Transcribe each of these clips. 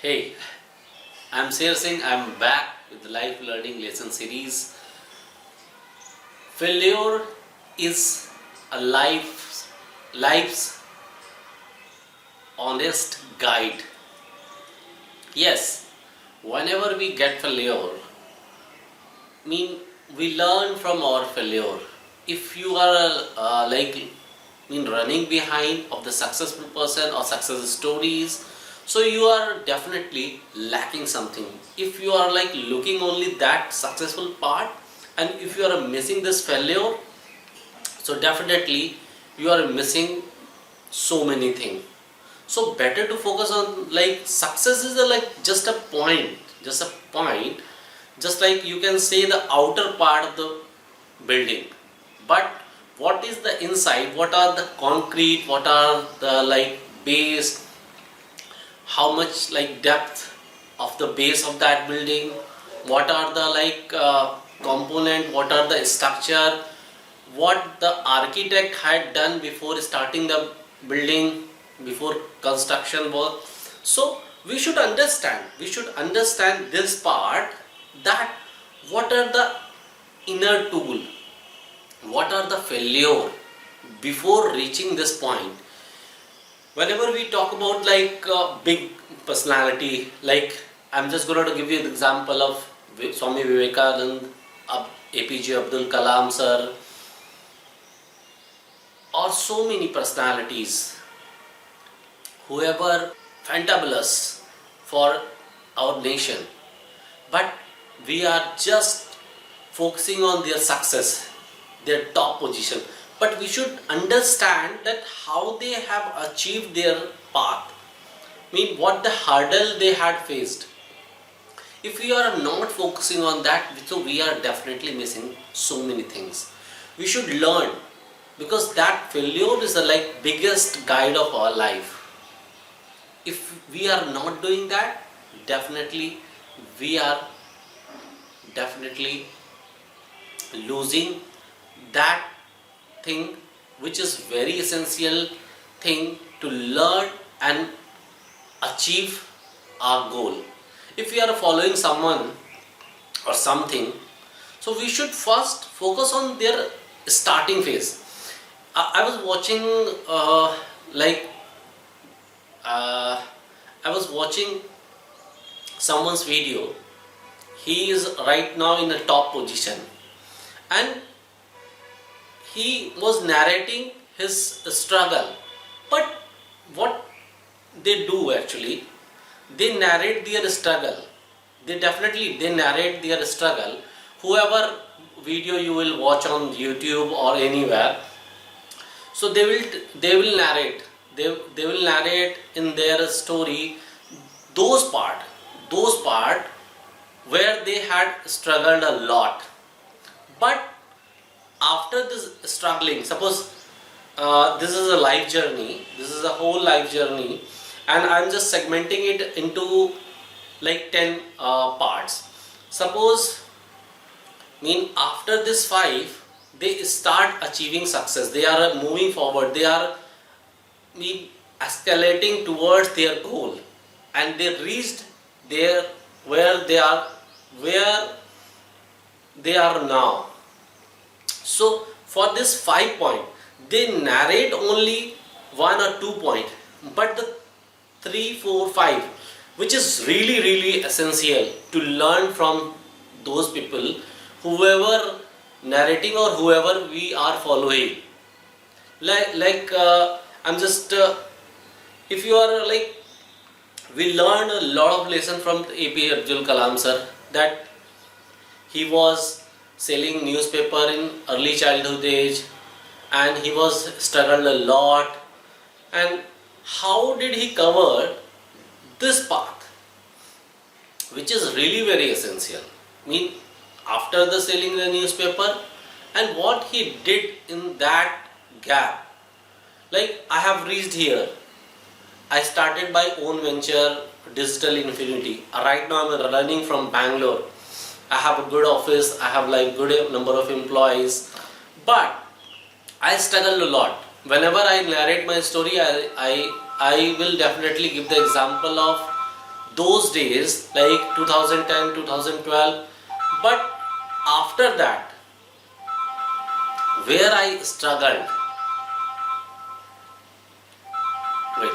Hey, I'm Sher Singh. I'm back with the Life Learning Lesson Series. Failure is a life's honest guide. Yes, whenever we get failure, we learn from our failure. If you are running behind of the successful person or success stories, so you are definitely lacking something. If you are like looking only that successful part, and if you are missing this failure, so definitely you are missing so many things. So better to focus on like success is just a point, just like you can say the outer part of the building, but what is the inside, what are the concrete, what are the like base, how much like depth of the base of that building, what are the component, what are the structure, what the architect had done before starting the building, before construction work. So we should understand this part, that what are the inner tool, what are the failure before reaching this point. Whenever we talk about big personality, like I'm just going to give you the example of Swami Vivekanand, APJ Abdul Kalam sir, or so many personalities, whoever fantabulous for our nation, but we are just focusing on their success, their top position, but we should understand that how they have achieved their path, what the hurdle they had faced. If we are not focusing on that, so we are definitely missing so many things. We should learn, because that failure is the biggest guide of our life. If we are not doing that, definitely we are losing that thing which is very essential thing to learn and achieve our goal. If we are following someone or something, so we should first focus on their starting phase. I was watching I was watching someone's video. He is right now in a top position, and he was narrating his struggle. But what they do actually, they narrate their struggle. They narrate their struggle. Whoever video you will watch on YouTube or anywhere, so they will narrate. They will narrate in their story those part where they had struggled a lot. But after this struggling, suppose this is a life journey, this is a whole life journey, and I'm just segmenting it into 10 parts. Suppose after this 5, they start achieving success, they are moving forward, they are escalating towards their goal, and they reached there where they are now. So for this 5 point, they narrate only 1 or 2 point, but the 3, 4, 5, which is really essential to learn from those people, whoever narrating or whoever we are following. I'm just if you are we learn a lot of lesson from APJ Abdul Kalam sir, that he was selling newspaper in early childhood age, and he was struggled a lot. And how did he cover this path, which is really very essential? After the selling the newspaper, and what he did in that gap. I have reached here. I started my own venture, Digital Infinity. Right now I'm running from Bangalore. I have a good office, I have good number of employees, but I struggled a lot. Whenever I narrate my story, I will definitely give the example of those days like 2010, 2012. But after that, where I struggled, wait,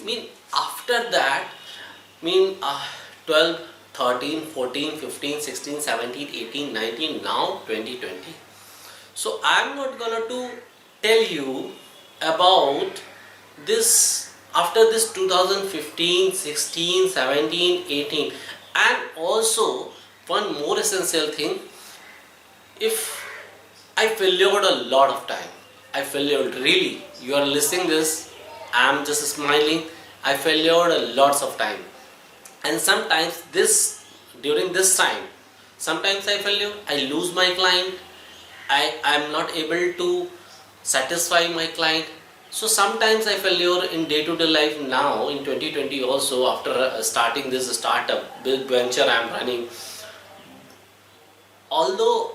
mean after that, mean 12, 13, 14, 15, 16, 17, 18, 19, now 2020. So I'm not gonna to tell you about this after this 2015, 16, 17, 18. And also one more essential thing, if I failed a lot of time, I failed really, you are listening this, I'm just smiling, I failed a lots of time. And sometimes this, during this time, sometimes I failure, I lose my client, I am not able to satisfy my client. So sometimes I failure in day-to-day life now in 2020 also, after starting this startup, big venture I am running. Although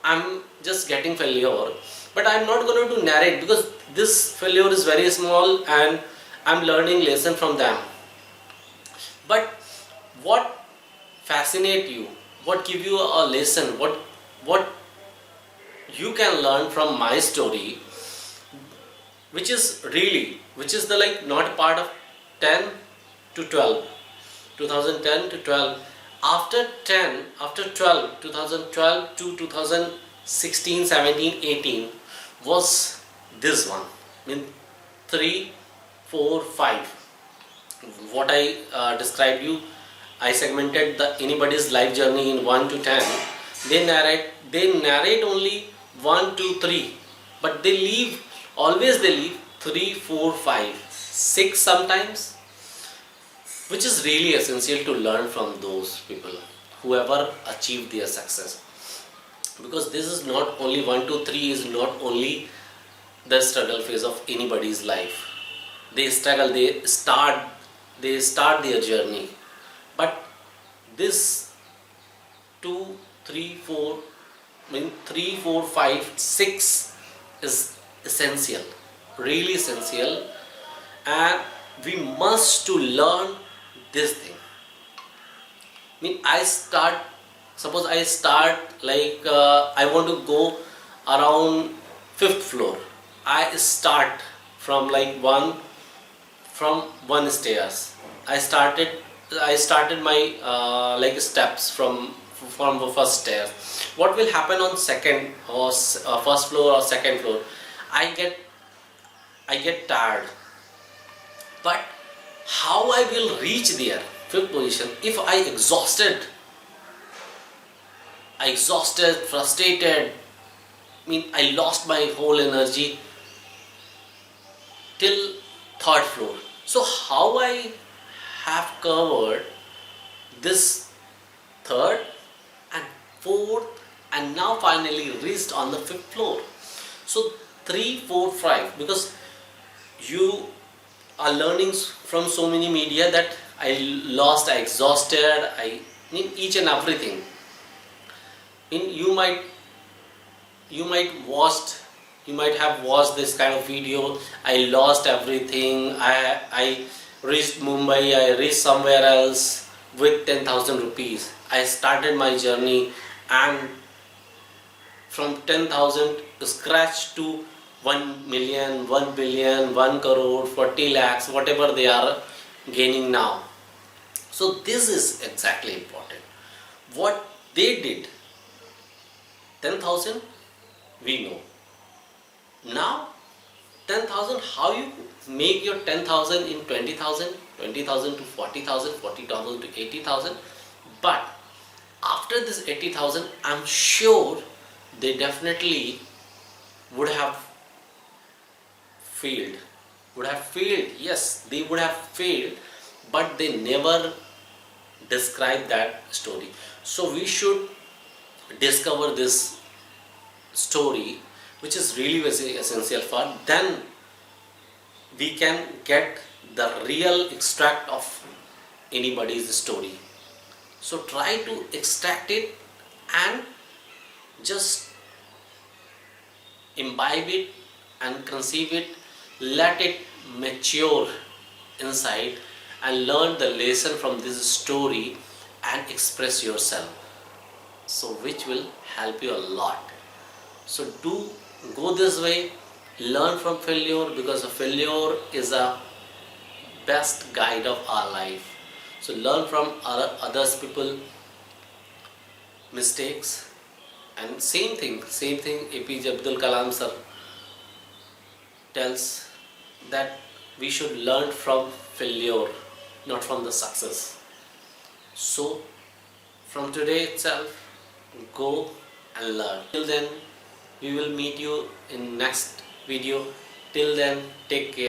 I'm just getting failure, but I'm not going to narrate because this failure is very small and I'm learning lesson from them. But what fascinate you, what give you a lesson, what you can learn from my story, which is really, which is the like not part of 10 to 12, 2010 to 12. After 10, after 12, 2012 to 2016, 17, 18 was this one. I mean 3, 4, 5. What I described you, I segmented the anybody's life journey in 1 to 10. They narrate only 1, 2, 3, but they leave, always they leave 3, 4, 5, 6 sometimes, which is really essential to learn from those people whoever achieved their success. Because this is not only 1, 2, 3 is not only the struggle phase of anybody's life. They struggle, they start their journey, but this 2, 3, 4, I mean 3, 4, 5, 6 is essential, really essential, and we must to learn this thing. I mean suppose I start like I want to go around 5th floor. I start from like one stairs. I started my like steps from the first stairs. What will happen on second or first floor or second floor? I get tired. But how I will reach there, 5th position, if I exhausted, frustrated, I mean I lost my whole energy till 3rd floor. So how I have covered this 3rd and 4th and now finally reached on the 5th floor. So 3, 4, 5, because you are learning from so many media that I exhausted, I mean each and everything. I mean you might have watched this kind of video. I lost everything. I reached Mumbai. I reached somewhere else with 10,000 rupees. I started my journey, and from 10,000 scratch to 1 million, 1 billion, 1 crore, 40 lakhs, whatever they are gaining now. So this is exactly important. What they did, 10,000, we know. Now 10,000, how you make your 10,000 in 20,000, 20,000 to 40,000, 40,000 to 80,000. But after this 80,000, I'm sure they definitely would have failed. Yes, they would have failed, but they never describe that story. So we should discover this story, which is really very essential for, then we can get the real extract of anybody's story. So try to extract it and just imbibe it and conceive it, let it mature inside, and learn the lesson from this story and express yourself. So which will help you a lot. So do go this way, learn from failure, because a failure is a best guide of our life. So learn from others people mistakes. And same thing APJ Abdul Kalam sir tells that we should learn from failure, not from the success. So from today itself, go and learn. Till then, we will meet you in next video. Till then, take care.